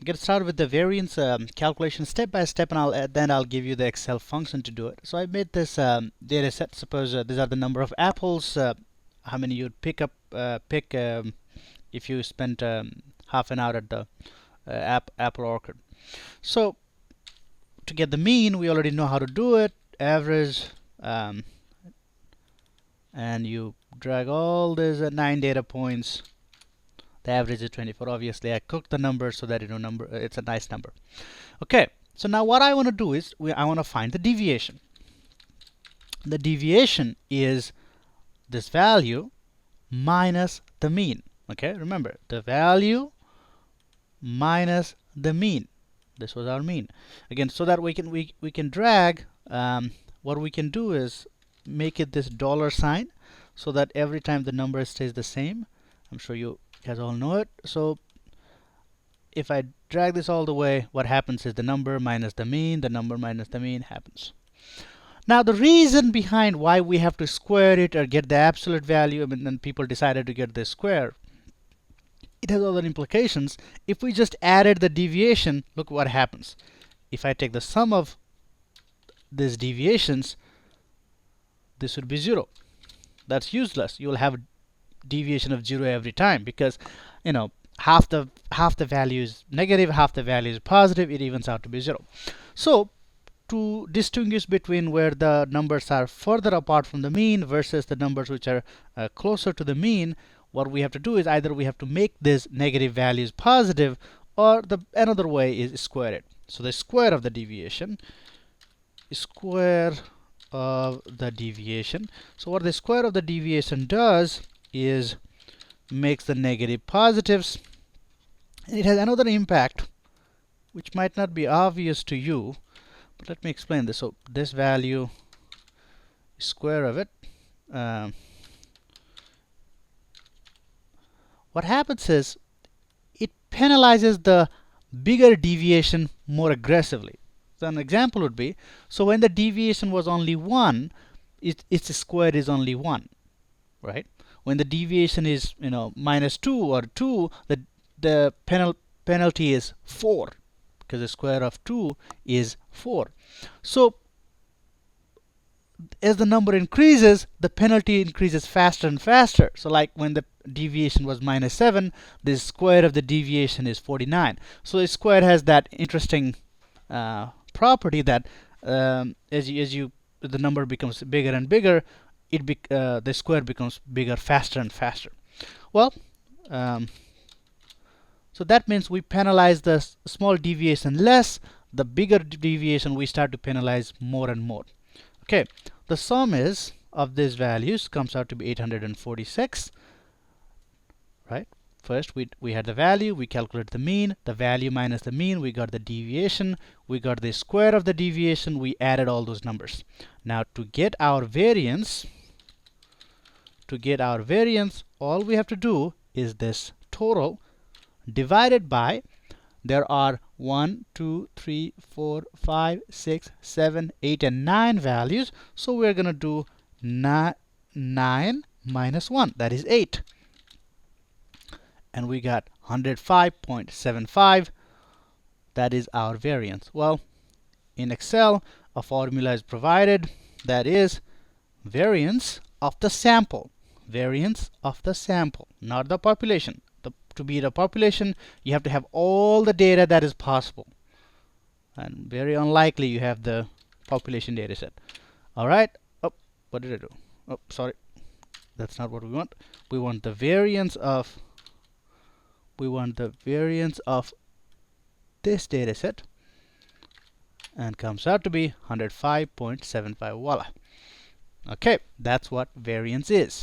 get started with the variance calculation step by step, and then I'll give you the Excel function to do it. So I made this data set. Suppose these are the number of apples, how many you'd pick if you spent half an hour at the apple orchard. So to get the mean, we already know how to do it. Average, and you drag all these 9 data points. The average is 24. Obviously, I cooked the number so that it's a nice number. Okay, so now what I want to do is I want to find the deviation. The deviation is this value minus the mean. Okay, remember, the value minus the mean. This was our mean. Again, so that we can drag, what we can do is make it this dollar sign so that every time the number stays the same. I'm sure you guys all know it. So if I drag this all the way, what happens is the number minus the mean, the number minus the mean happens. Now the reason behind why we have to square it or get the absolute value, I mean, then people decided to get this square, it has other implications. If we just added the deviation, look what happens. If I take the sum of these deviations, this would be 0. That's useless. You'll have deviation of 0 every time, because half the value is negative, half the value is positive. It evens out to be 0. So to distinguish between where the numbers are further apart from the mean versus the numbers which are closer to the mean, what we have to do is either we have to make these negative values positive, or another way is square it. So the square of the deviation, So what the square of the deviation does is makes the negative positives. And it has another impact which might not be obvious to you, but let me explain this. So this value, square of it, what happens is it penalizes the bigger deviation more aggressively. So an example would be, so when the deviation was only 1, its square is only 1, right? When the deviation is minus 2 or 2, the penalty is 4, because the square of 2 is 4. So as the number increases, the penalty increases faster and faster. So like when the deviation was minus 7, the square of the deviation is 49. So the square has that interesting property that as the number becomes bigger and bigger, the square becomes bigger faster and faster. Well, so that means we penalize the small deviation less. The bigger deviation we start to penalize more and more. Okay, the sum of these values comes out to be 846, right? First we had the value, we calculated the mean, the value minus the mean, we got the deviation, we got the square of the deviation, we added all those numbers. Now to get our variance, all we have to do is this total divided by, there are 1, 2, 3, 4, 5, 6, 7, 8, and 9 values. So we're going to do 9 minus 1, that is 8. And we got 105.75. That is our variance. Well, in Excel, a formula is provided, that is variance of the sample. Variance of the sample, not the population. To be the population, you have to have all the data that is possible, and very unlikely you have the population data set. Alright, oh, what did I do? Oh, sorry, that's not what we want. We want the variance of this data set, and comes out to be 105.75. Voila. Okay, that's what variance is.